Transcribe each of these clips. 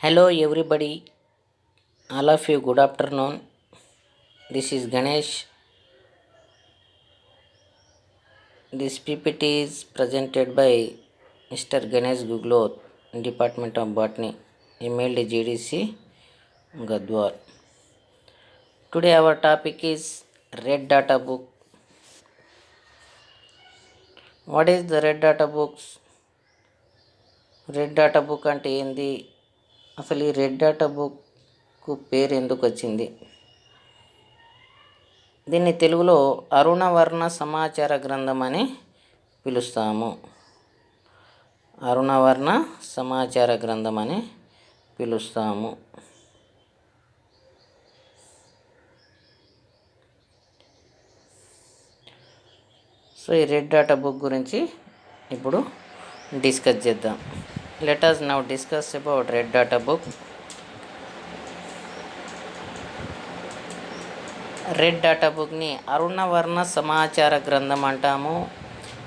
Hello, everybody. All of you, good afternoon. This is Ganesh. This PPT is presented by Mr. Ganesh Guglot, Department of Botany, emailed GDC, Gadwar. Today, our topic is Red Data Book. What is the Red Data Books? Red data book అంటే ఏంది? అసలు ఈ red data book పేరు ఎందుకు వచ్చింది? దీన్ని తెలుగులో అరుణవర్ణ సమాచార గ్రంథం అని పిలుస్తాము. అరుణవర్ణ సమాచార గ్రంథం అని పిలుస్తాము. సో ఈ రెడ్ డాటా బుక్ గురించి ఇప్పుడు డిస్కస్ చేద్దాం. Let us now discuss about red data book. Red data బుక్ని అరుణవర్ణ సమాచార గ్రంథం అంటాము.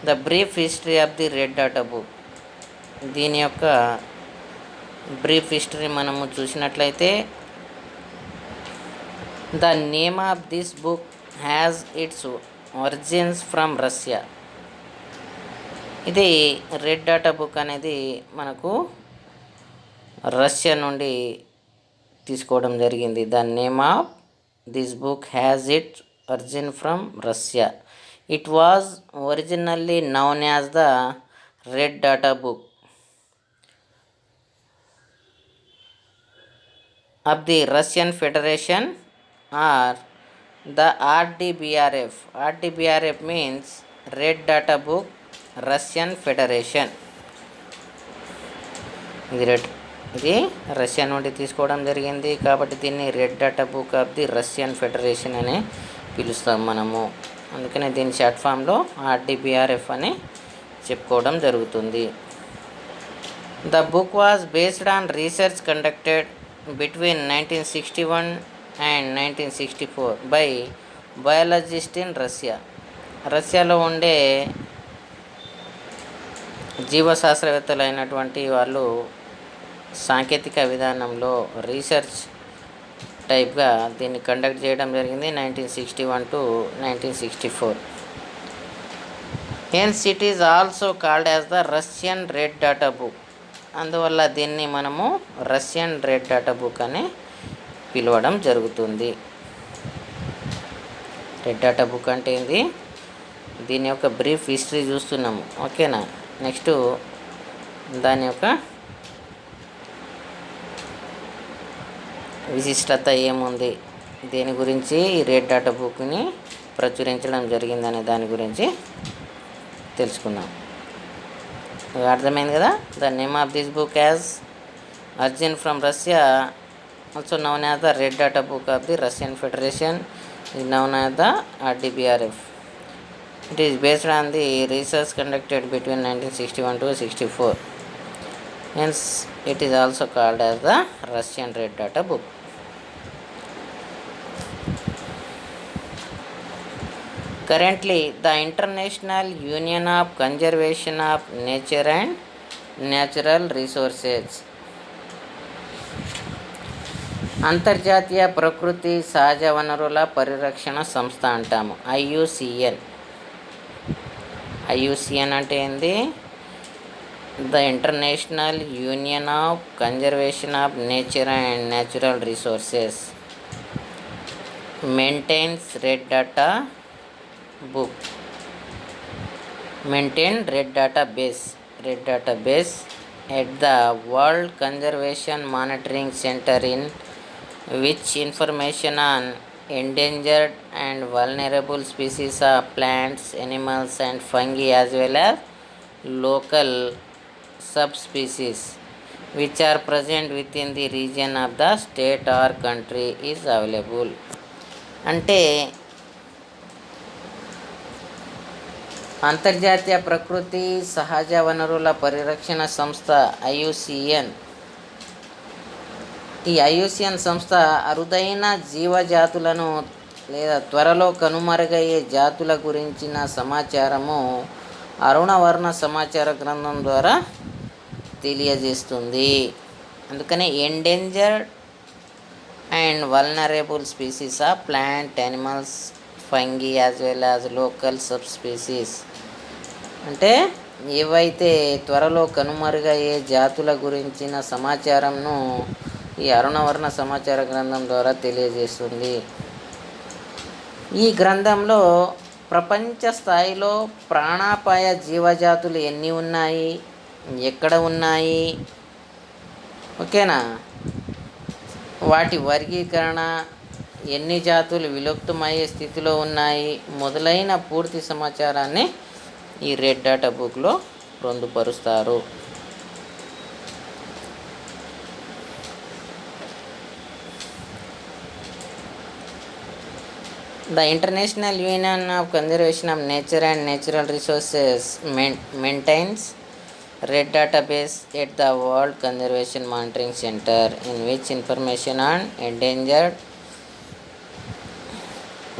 The brief history of the red data book. దీని యొక్క బ్రీఫ్ హిస్టరీ మనము చూసినట్లయితే, the name of this book has its origins from Russia. ఇది రెడ్ డాటా బుక్ అనేది మనకు రష్యా నుండి తీసుకోవడం జరిగింది. The name of this book has it origin from Russia. It was originally noun as the red data book of the Russian Federation or the RDBRF. RDBRF means red data book Russian Federation. ఇది Russia నుండి తీసుకోవడం జరిగింది కాబట్టి దీన్ని red data book of the Russian Federation అని పిలుస్తాం మనము. అందుకనే దీని షార్ట్ ఫామ్లో RDBRF అని చెప్పుకోవడం జరుగుతుంది. The book was based on research conducted between 1961 and 1964 by biologist in Russia. రష్యాలో ఉండే జీవశాస్త్రవేత్తలు అయినటువంటి వాళ్ళు సాంకేతిక విధానంలో రీసెర్చ్ టైప్గా దీన్ని కండక్ట్ చేయడం జరిగింది 1961 to 1964. Hence it is also called as the Russian red data book. అందువల్ల దీన్ని మనము రష్యన్ రెడ్ డాటా బుక్ అని పిలవడం జరుగుతుంది. రెడ్ డాటా బుక్ అంటే ఏంది? దీని యొక్క బ్రీఫ్ హిస్టరీ చూస్తున్నాము. ఓకేనా? నెక్స్ట్ దాని యొక్క విశిష్టత ఏముంది, దేని గురించి ఈ రెడ్ డాటా బుక్ని ప్రచురించడం జరిగిందనే దాని గురించి తెలుసుకుందాం. అర్థమైంది కదా? The name of this book as origin from Russia, also noun as the red data book of the Russian federation, is known as the RDBRF. It is based on the research conducted between 1961 to 64. Hence, it is also called as the Russian Red Data Book. Currently, the International Union of Conservation of Nature and Natural Resources, అంతర్జాతీయ ప్రకృతి సహజ వనరుల పరిరక్షణ సంస్థ అంటాము. IUCN అంటే ఏంది? The international union of conservation of nature and natural resources maintains red data book, red data base at the world conservation monitoring centre in which information on endangered and vulnerable species of plants, animals and fungi as well as local subspecies which are present within the region of the state or country is available. అంటే అంతర్జాతీయ ప్రకృతి సహజ వనరుల పరిరక్షణ సంస్థ IUCN. ఈ IUCN సంస్థ అరుదైన జీవజాతులను లేదా త్వరలో కనుమరుగయ్యే జాతుల గురించిన సమాచారము అరుణవర్ణ సమాచార గ్రంథం ద్వారా తెలియజేస్తుంది. అందుకనే endangered and vulnerable species of plant, animals, fungi as well as local sub species. అంటే ఏవైతే త్వరలో కనుమరుగయ్యే జాతుల గురించిన సమాచారంను ఈ అరుణవర్ణ సమాచార గ్రంథం ద్వారా తెలియజేస్తుంది. ఈ గ్రంథంలో ప్రపంచ స్థాయిలో ప్రాణాపాయ జీవజాతులు ఎన్ని ఉన్నాయి, ఎక్కడ ఉన్నాయి, ఓకేనా, వాటి వర్గీకరణ, ఎన్ని జాతులు విలుప్తమయ్యే స్థితిలో ఉన్నాయి మొదలైన పూర్తి సమాచారాన్ని ఈ రెడ్ డాటా బుక్లో పొందుపరుస్తారు. The International Union of Conservation of Nature and Natural Resources maintains red database at the World Conservation Monitoring Center, in which information on endangered,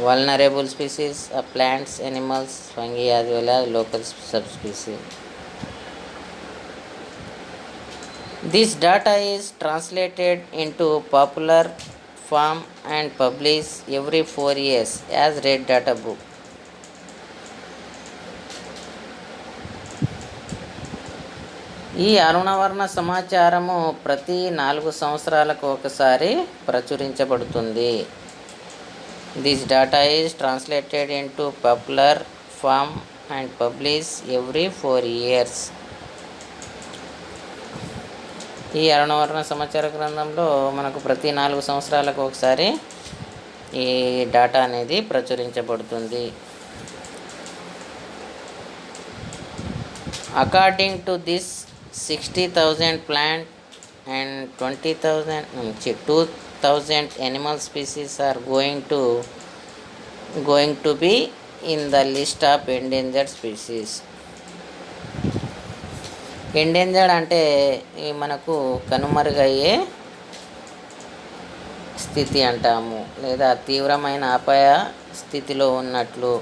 vulnerable species of plants, animals, fungi as well as local subspecies. This data is translated into popular form and published every 4 years as Red Data Book. ఈ అరుణవర్ణ సమాచారము ప్రతి 4 సంవత్సరాలకు ఒకసారి ప్రచురించబడుతుంది. This data is translated into popular form and publish every 4 years. ఈ అరుణవర్ణ సమాచార గ్రంథంలో మనకు ప్రతి 4 సంవత్సరాలకు ఒకసారి ఈ డేటా అనేది ప్రచురించబడుతుంది. According to this 60,000 plant and 2,000 animal species are going to be in the list of endangered species. Endangered అంటే మనకు కనుమరుగయ్యే స్థితి అంటాము, లేదా తీవ్రమైన అపాయ స్థితిలో ఉన్నట్లు.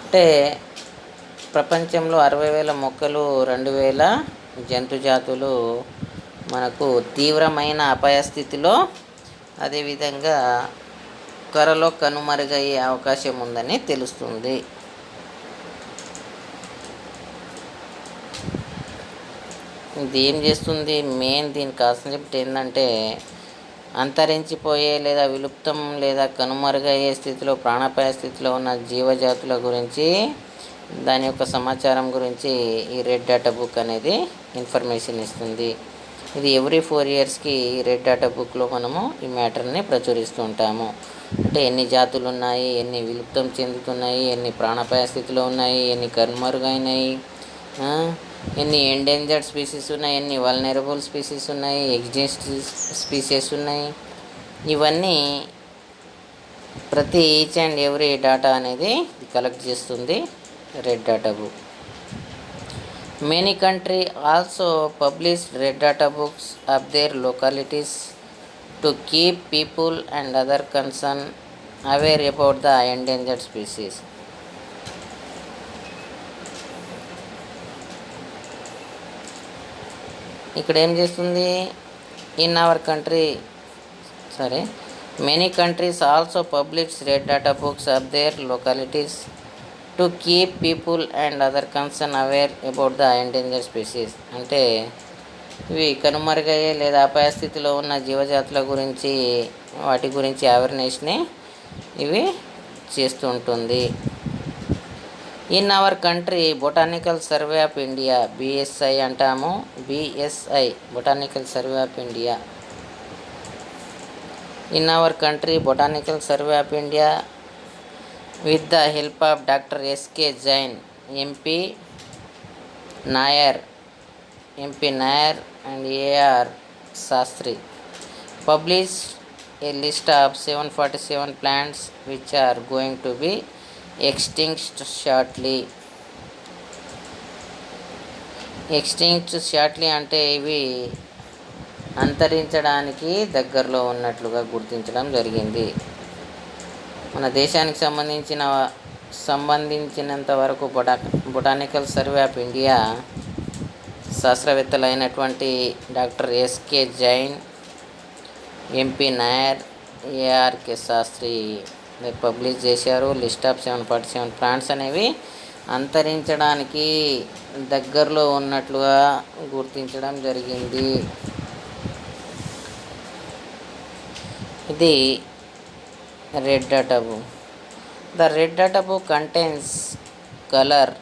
అంటే ప్రపంచంలో 60,000 మొక్కలు, 2,000 జంతు జాతులు మనకు తీవ్రమైన అపాయ స్థితిలో, అదేవిధంగా త్వరలో కనుమరుగయ్యే అవకాశం ఉందని తెలుస్తుంది. ఇది ఏం చేస్తుంది, మెయిన్ దీని కాన్సెప్ట్ ఏంటంటే అంతరించిపోయే లేదా విలుప్తం లేదా కనుమరుగయ్యే స్థితిలో, ప్రాణాపాయ స్థితిలో ఉన్న జీవజాతుల గురించి, దాని యొక్క సమాచారం గురించి ఈ రెడ్ డేటా బుక్ అనేది ఇన్ఫర్మేషన్ ఇస్తుంది. ఇది ఎవ్రీ 4 yearsకి ఈ రెడ్ డేటా బుక్లో మనము ఈ మ్యాటర్ని ప్రచురిస్తూ ఉంటాము. అంటే ఎన్ని జాతులు ఉన్నాయి, ఎన్ని విలుప్తం చెందుతున్నాయి, ఎన్ని ప్రాణాపాయ స్థితిలో ఉన్నాయి, ఎన్ని కనుమరుగైనాయి, ఎన్ని ఎండేంజర్డ్ స్పీసీస్ ఉన్నాయి, ఎన్ని వల్నరబుల్ స్పీసీస్ ఉన్నాయి, ఎగ్జిస్ట్ స్పీసీస్ ఉన్నాయి, ఇవన్నీ ప్రతి ఈచ్ అండ్ ఎవ్రీ డేటా అనేది కలెక్ట్ చేస్తుంది red data book. Many country also published red data books of their localities to keep people and other concern aware about the endangered species. ఇక్కడ ఏం చేస్తుంది, in our country many countries also published red data books of their localities to keep people and other concern aware about the endangered species. అంటే ఇవి కనుమరుగయ్యే లేదా అపాయ స్థితిలో ఉన్న జీవజాతుల గురించి, వాటి గురించి అవేర్నెస్ని ఇవి చేస్తూ ఉంటుంది. In our country botanical survey of India, BSI అంటాము, BSI botanical survey of India. In our country botanical survey of India with the help of Dr. S.K. Jain, MP Nair and A.R. Sastry published a list of 747 plants which are going to be extinct shortly. Extinct shortly అంటే ఇవి అంతరించడానికి దగ్గరలో ఉన్నట్లుగా గుర్తించడం జరిగింది. మన దేశానికి సంబంధించినంత వరకు బొటానికల్ సర్వే ఆఫ్ ఇండియా శాస్త్రవేత్తలైనటువంటి doctor SK Jain, MP Nair, ARK Shastri publish చేశారు. లిస్ట్ ఆఫ్ 747 ప్లాంట్స్ అనేవి అంతరించడానికి దగ్గరలో ఉన్నట్లుగా గుర్తించడం జరిగింది. ఇది red data book. The red data book contains colour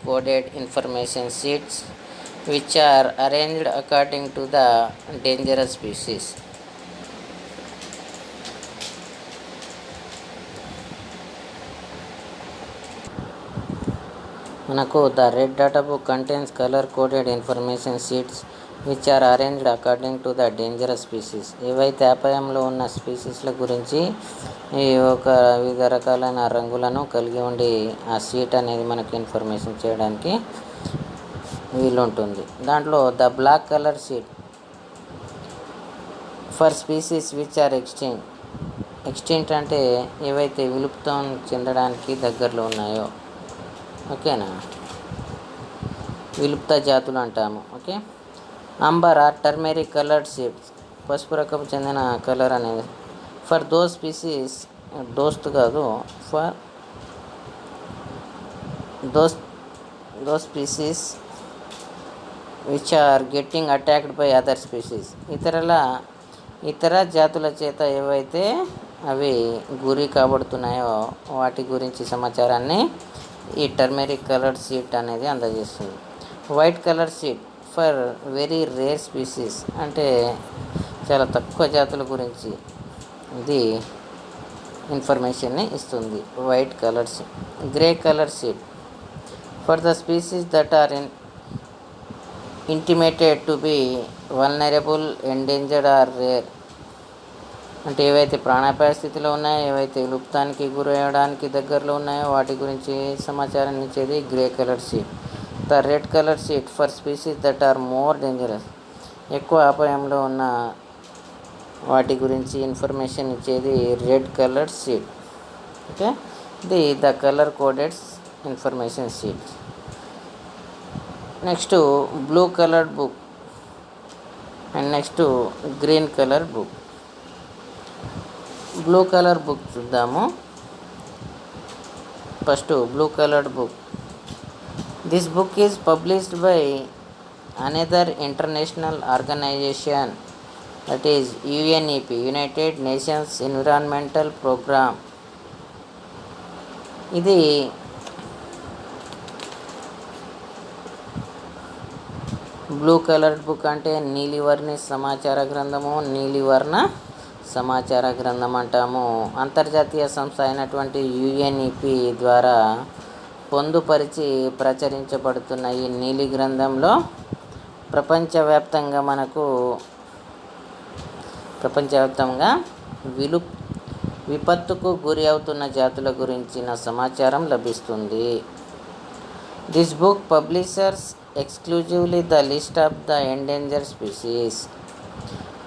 coded information sheets which are arranged according to the dangerous species. మనకు the red data book contains colour coded information sheets which are arranged according to the dangerous species. ఏవైతే అపాయంలో ఉన్న స్పీసీస్ల గురించి ఈ ఒక వివిధ రకాలైన రంగులను కలిగి ఉండి ఆ షీట్ అనేది మనకి ఇన్ఫర్మేషన్ చేయడానికి వీలుంటుంది. దాంట్లో the black colour sheet for species which are extinct అంటే ఏవైతే విలుప్తం చెందడానికి దగ్గరలో ఉన్నాయో, ఓకేనా, విలుప్త జాతులు అంటాము. Okay. Amber or turmeric coloured sheets, పసుపు రకం చెందిన కలర్ అనేది ఫర్ దోస్ స్పీసీస్, దోస్త్ కాదు, for those species which are getting attacked by other species. ఇతర జాతుల చేత ఏవైతే అవి గురి కాబడుతున్నాయో వాటి గురించి సమాచారాన్ని ఈ టర్మెరిక్ కలర్ షీట్ అనేది అందజేస్తుంది. White colour sheet for very rare species, అంటే చాలా తక్కువ జాతుల గురించి ఇది ఇన్ఫర్మేషన్ని ఇస్తుంది. White colour sheet. Grey colour sheet for the species that are intimated to be vulnerable, endangered or rare, అంటే ఏవైతే ప్రాణాపాయ స్థితిలో ఉన్నాయో, ఏవైతే విలుప్తానికి గురయ్యడానికి దగ్గరలో ఉన్నాయో వాటి గురించి సమాచారాన్ని ఇచ్చేది grey colour sheet. The red colour sheet for species that are more dangerous, ఎక్కువ అపాయంలో ఉన్న వాటి గురించి ఇన్ఫర్మేషన్ ఇచ్చేది red colour sheet. Okay. The colour coded information sheet. Next blue colour book and next green colour book. Blue colour book చూద్దాము. First blue coloured book. This book is published by another international organisation, that is UNEP, united nations environmental programme. ఇది blue coloured book అంటే నీలివర్ణ సమాచార గ్రంథము, నీలివర్ణ సమాచార గ్రంథం అంటాము. అంతర్జాతీయ సంస్థ అయినటువంటి UNEP ద్వారా పొందుపరిచి ప్రచురించబడుతున్న ఈ నీలి గ్రంథంలో ప్రపంచవ్యాప్తంగా విపత్తుకు గురి అవుతున్న జాతుల గురించిన సమాచారం లభిస్తుంది. This book publishers exclusively the list of the endangered species.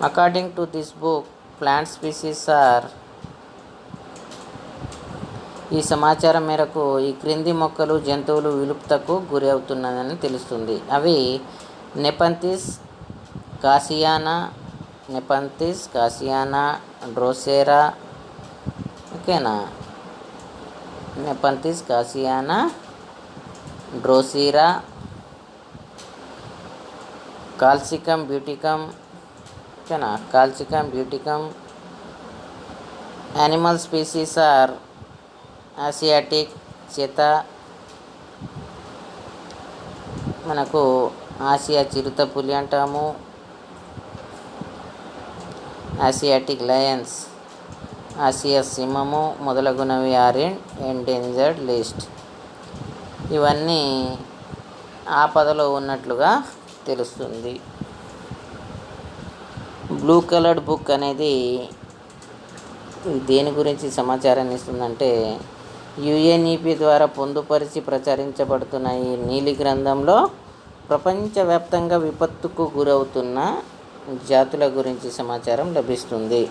According to this book, plant species are, ఈ సమాచారం మేరకు ఈ క్రింది మొక్కలు, జంతువులు విలుప్తకు గురి అవుతున్నదని తెలుస్తుంది. అవి నెపంథిస్ కాసియానా, డ్రోసెరా, ఓకేనా, నెపంథిస్ కాసియానా, డ్రోసెరా, కాల్సికమ్ బ్యూటికమ్, ఓకేనా, కాల్సికమ్ బ్యూటికమ్. యానిమల్ స్పీసీస్ ఆర్ ఆసియాటిక్ చేతా, మనకు ఆసియా చిరుతపులి అంటాము, ఆసియాటిక్ లయన్స్, ఆసియా సింహము మొదలగునవి ఆర్ ఇన్ ఎండేంజర్డ్ లిస్ట్. ఇవన్నీ ఆపదలో ఉన్నట్లుగా తెలుస్తుంది. బ్లూ కలర్డ్ బుక్ అనేది దేని గురించి సమాచారాన్ని ఇస్తుందంటే UNEP ద్వారా పొందుపరిచి ప్రచురించబడుతున్న ఈ నీలి గ్రంథంలో ప్రపంచవ్యాప్తంగా విపత్తుకు గురవుతున్న జాతుల గురించి సమాచారం లభిస్తుంది.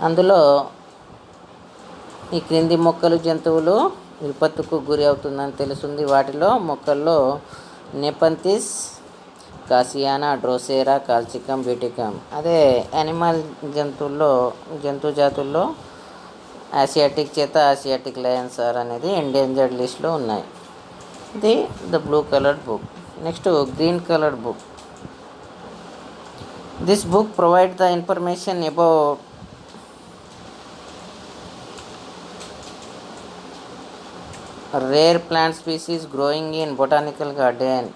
అందులో ఈ క్రింది మొక్కలు, జంతువులు విపత్తుకు గురి అవుతుందని తెలుస్తుంది. వాటిలో మొక్కల్లో నెపంథిస్, కాసియానా, డ్రోసేరా, కాల్చికం, బ్యూటికమ్. అదే యానిమల్ జంతు జాతుల్లో ఆసియాటిక్ చేత ఆసియాటిక్ లయన్స్ ఆర్ అనేది ఎండేంజర్డ్ లిస్ట్లో ఉన్నాయి. ఇది the blue coloured book. Next green coloured book. This book provide the information about rare plant species growing in botanical garden.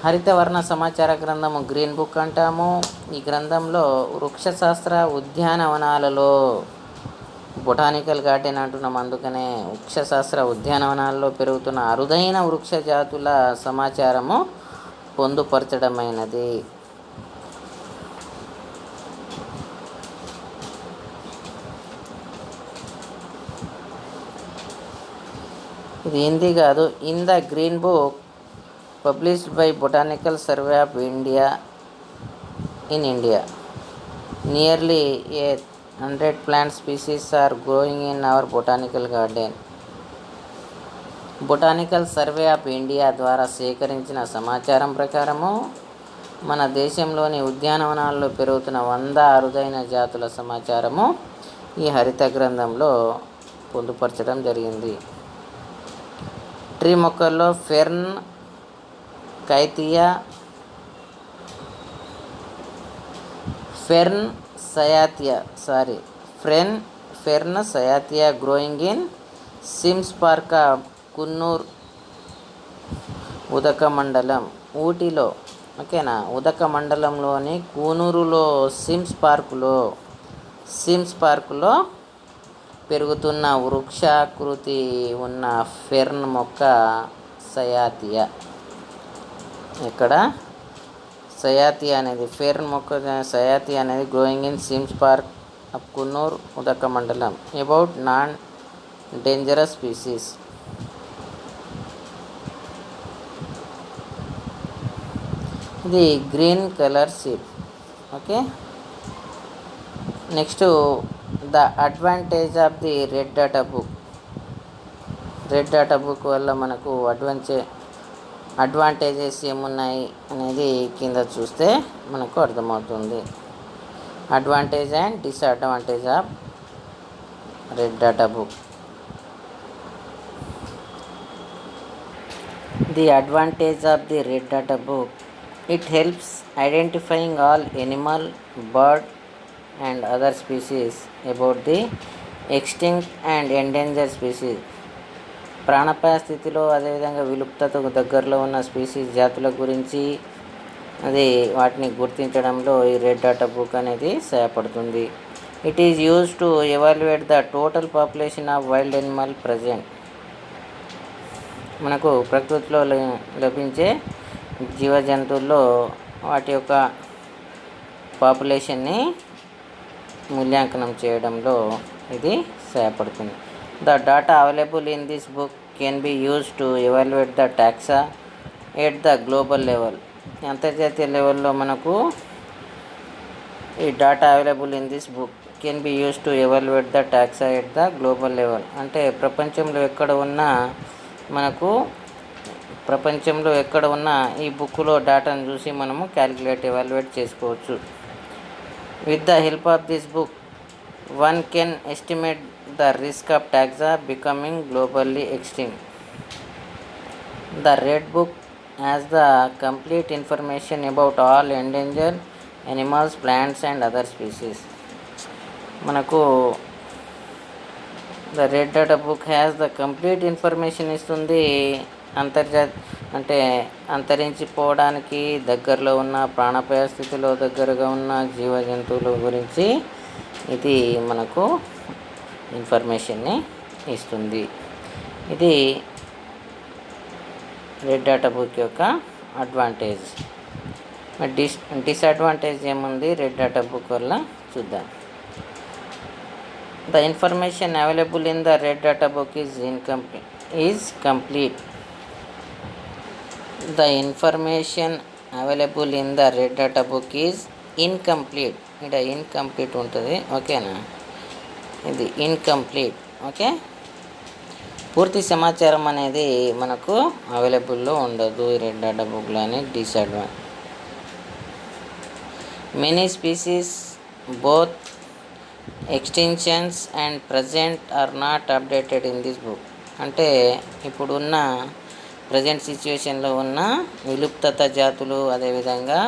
హరితవర్ణ సమాచార గ్రంథము గ్రీన్ బుక్ అంటాము. ఈ గ్రంథంలో వృక్షశాస్త్ర ఉద్యానవనాలలో, బొటానికల్ గార్డెన్ అంటున్నాం అందుకనే, వృక్షశాస్త్ర ఉద్యానవనాల్లో పెరుగుతున్న అరుదైన వృక్ష జాతుల సమాచారము పొందుపరచడమైనది. ఇది హిందీ కాదు. In the green book published by botanical survey of India in India, nearly 100 plant species are growing in our botanical garden. Botanical survey of India ద్వారా సేకరించిన సమాచారం ప్రకారము మన దేశంలోని ఉద్యానవనాల్లో పెరుగుతున్న 100 అరుదైన జాతుల సమాచారము ఈ హరిత గ్రంథంలో పొందుపరచడం జరిగింది. ట్రీ మొక్కల్లో fern, cyathea, fern cyathea growing in Sims park of Coonoor, Udhagamandalam, ఊటీలో. ఓకేనా, ఉదకమండలంలోని కూనూరులో సిమ్స్ పార్కులో పెరుగుతున్న వృక్షాకృతి ఉన్న ఫెర్న్ మొక్క సయాథియా. ఇక్కడ సయాథియా అనేది ఫెర్న్ మొక్క, సయాథియా అనేది growing in Sims park of Coonoor, Udhagamandalam. About non dangerous species. ఇది green colour sheet. Okay, next the advantage of the red data book. Red data book వల్ల మనకు అడ్వాంటేజెస్ ఏమున్నాయి అనేది కింద చూస్తే మనకు అర్థమవుతుంది. Advantage and disadvantage of red data book. The advantage of the red data book, it helps identifying all animal, bird and other species about the extinct and endangered species. ప్రాణాపాయ స్థితిలో అదేవిధంగా విలుప్తతకు దగ్గరలో ఉన్న స్పీసీస్ జాతుల గురించి వాటిని గుర్తించడంలో ఈ రెడ్ డాటా బుక్ అనేది సహాయపడుతుంది. It is use to evaluate the total population of wild Animal present. మనకు ప్రకృతిలో లభించే జీవజంతువుల్లో వాటి యొక్క పాపులేషన్ని మూల్యాంకనం చేయడంలో ఇది సహాయపడుతుంది. The data available in this book can be use to evaluate the taxa at the global level. అంతర్జాతీయ లెవెల్లో మనకు ఈ data available in this book can be use to evaluate the taxa at the global level. అంటే ప్రపంచంలో ఎక్కడ ఉన్నా ఈ బుక్లో డాటాను చూసి మనము ఎవాల్యుయేట్ చేసుకోవచ్చు. With the help of this book, one can estimate the risk of taxa becoming globally extinct. The Red Book has the complete information about all endangered animals, plants and other species. మనకు the red data book has the complete information ఇస్తుంది. అంతరించిపోవడానికి దగ్గరలో ఉన్న, ప్రాణాపాయ స్థితిలో దగ్గరగా ఉన్న జీవజంతువుల గురించి ఇది మనకు ఇన్ఫర్మేషన్ని ఇస్తుంది. ఇది రెడ్ డాటా బుక్ యొక్క అడ్వాంటేజ్. డిసడ్వాంటేజ్ ఏముంది రెడ్ డాటా బుక్ వల్ల చూద్దాం. The information available in the red data book is complete. The information available in the red data book is incomplete. ఇక్కడ ఇన్కంప్లీట్ ఉంటుంది. ఓకేనా, ఇది ఇన్కంప్లీట్. ఓకే, పూర్తి సమాచారం అనేది మనకు అవైలబుల్లో ఉండదు ఈ రెడ్ డాటా బుక్లో అని disadvantage. Many species both extensions and present are not updated in this book. అంటే ఇప్పుడున్న ప్రజెంట్ సిచ్యువేషన్లో ఉన్న విలుప్తత జాతులు, అదేవిధంగా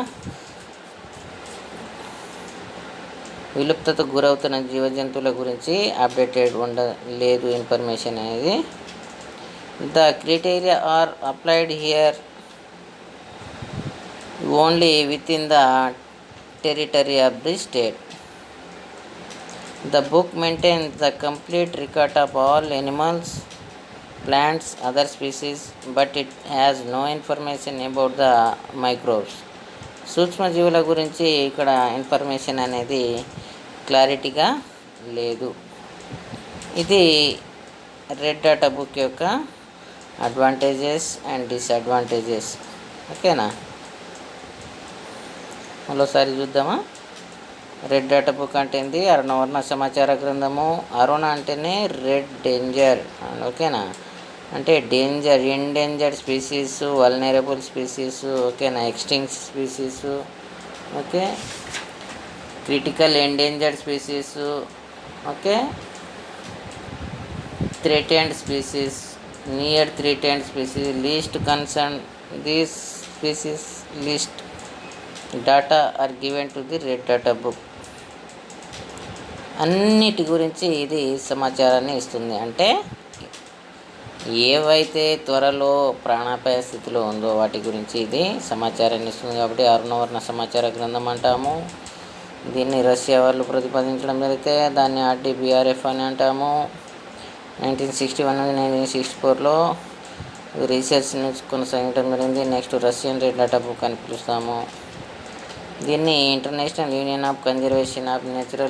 విలుప్తతకు గురవుతున్న జీవజంతువుల గురించి అప్డేటెడ్ లేదు ఇన్ఫర్మేషన్ అనేది. The criteria are applied here only within the territory of the state. The book maintains the complete record of all animals, plants, other species, but it has no information about the microbes. సూక్ష్మజీవుల గురించి ఇక్కడ information అనేది క్లారిటీగా లేదు. ఇది red data book యొక్క advantages and disadvantages. ఓకేనా, మరోసారి చూద్దామా. రెడ్ డాటా బుక్ అంటే ఏంది? అరుణవర్ణ సమాచార గ్రంథము. అరుణ అంటేనే రెడ్ డేంజర్. ఓకేనా, అంటే danger, endangered species, vulnerable species, ఓకేనా, extinct species, okay, critical endangered species, okay, threatened species, near threatened species, least concern these species list data are given to the red data book. అన్నిటి గురించి ఇది సమాచారాన్ని ఇస్తుంది. అంటే ఏవైతే త్వరలో ప్రాణాపాయ స్థితిలో ఉందో వాటి గురించి ఇది సమాచారాన్ని ఇస్తుంది. కాబట్టి అరుణవర్ణ సమాచార గ్రంథం అంటాము. దీన్ని రష్యా వాళ్ళు ప్రతిపాదించడం జరిగితే దాన్ని RDBRF అని అంటాము. 1961 నుండి 1964లో రీసెర్చ్ని కొనసాగించడం జరిగింది. Next Russian red data book అని పిలుస్తాము. దీన్ని international union of conservation of nature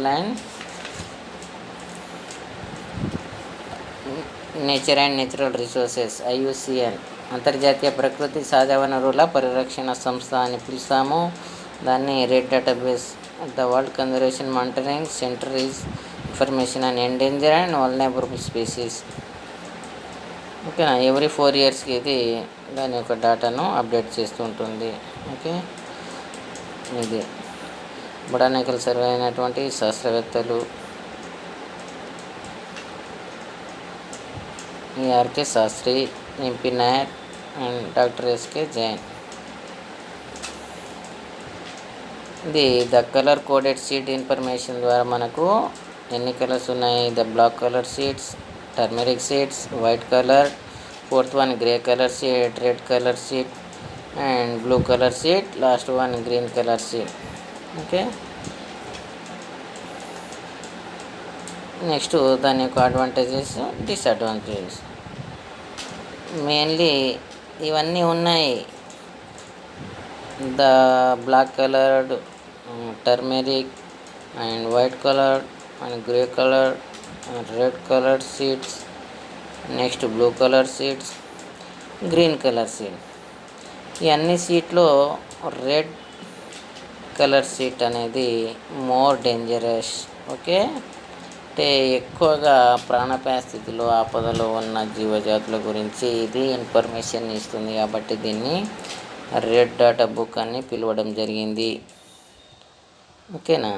and natural resources IUCN, అంతర్జాతీయ ప్రకృతి సహజ వనరుల పరిరక్షణ సంస్థ అని పిలుస్తాము. దాన్ని red database. The world conservation monitoring centre is information on endanger and vulnerable species. ఓకేనా, ఎవ్రీ 4 ఇయర్స్కి ఇది దాని యొక్క డేటాను అప్డేట్ చేస్తూ ఉంటుంది. ఓకే, ఇది బొటానికల్ సర్వే అయినటువంటి శాస్త్రవేత్తలు ERK Shastri, MP Nair and doctor SK Jain. ఇది the colour coded seed information ద్వారా మనకు ఎన్ని కలర్స్ ఉన్నాయి? The black colour seeds, turmeric seeds, white colour, 4th one grey colour seed, red colour seed and blue colour seed, last one green colour seed. Okay, next దాని యొక్క advantages, disadvantages. Mainly ఇవన్నీ ఉన్నాయి. The black coloured, turmeric and white colour and grey colour and red colour seeds, next blue colour seeds, green colour seed. ఈ అన్ని సీట్లో red colour seed అనేది more dangerous. Okay, అంటే ఎక్కువగా ప్రాణాపాయ స్థితిలో ఆపదలో ఉన్న జీవజాతుల గురించి ఇది ఇన్ఫర్మేషన్ ఇస్తుంది. కాబట్టి దీన్ని రెడ్ డాటా బుక్ అని పిలవడం జరిగింది. ఓకేనా,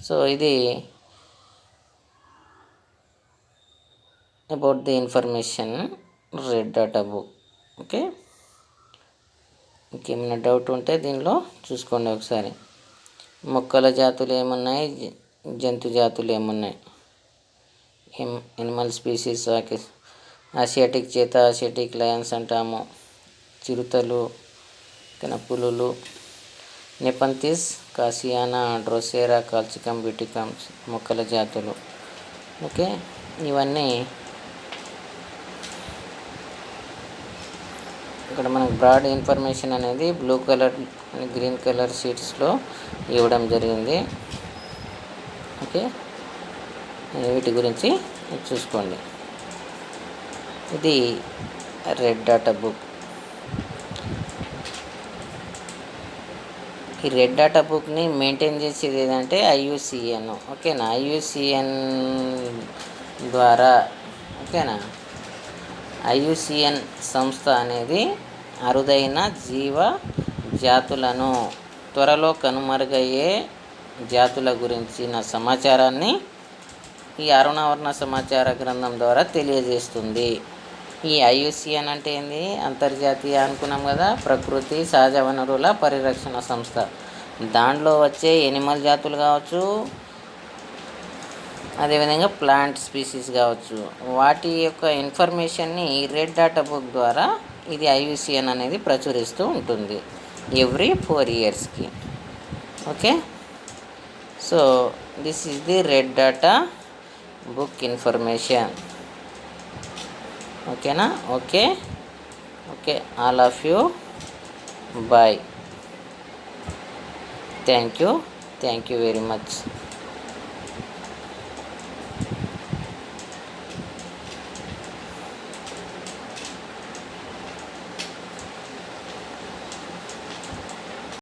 సో ఇది about the information red data book. Okay, ఇంకేమైనా డౌట్ ఉంటే దీనిలో చూసుకోండి ఒకసారి. మొక్కల జాతులు ఏమున్నాయి, జంతు జాతులు ఏమున్నాయి, ఎనిమల్ స్పీసీస్, ఆసియాటిక్ చేత ఆసియాటిక్ లయన్స్ అంటాము, చిరుతలు, పులులు, నెపంతిస్, కాసియానా, డ్రోసేరా, కాల్చికమ్, బ్యూటికమ్స్ మొక్కల జాతులు. ఓకే, ఇవన్నీ ఇక్కడ మనకు బ్రాడ్ ఇన్ఫర్మేషన్ అనేది బ్లూ కలర్ గ్రీన్ కలర్ షీట్స్లో ఇవ్వడం జరిగింది. ఓకే, వీటి గురించి చూసుకోండి. ఇది రెడ్ డాటా బుక్. ఈ రెడ్ డాటా బుక్ని మెయింటైన్ చేసేది ఏదంటే IUCN. ఓకేనా, IUCN ద్వారా, ఓకేనా, ఐయుసిఎన్ సంస్థ అనేది అరుదైన జీవ జాతులను, త్వరలో కనుమరుగయ్యే జాతుల గురించిన సమాచారాన్ని ఈ అరుణావర్ణ సమాచార గ్రంథం ద్వారా తెలియజేస్తుంది. ఈ ఐయుసిఎన్ అంటే ఏంది? అంతర్జాతీయ అనుకున్నాం కదా, ప్రకృతి సహజ వనరుల పరిరక్షణ సంస్థ. దాంట్లో వచ్చే ఎనిమల్ జాతులు కావచ్చు, అదేవిధంగా ప్లాంట్ స్పీసీస్ కావచ్చు, వాటి యొక్క ఇన్ఫర్మేషన్ని రెడ్ డాటా బుక్ ద్వారా ఇది ఐయుసిఎన్ అనేది ప్రచురిస్తూ ఉంటుంది ఎవ్రీ 4 ఇయర్స్కి. Okay, so this is the red data book information. ఓకేనా? Okay, all of you, bye. Thank you very much.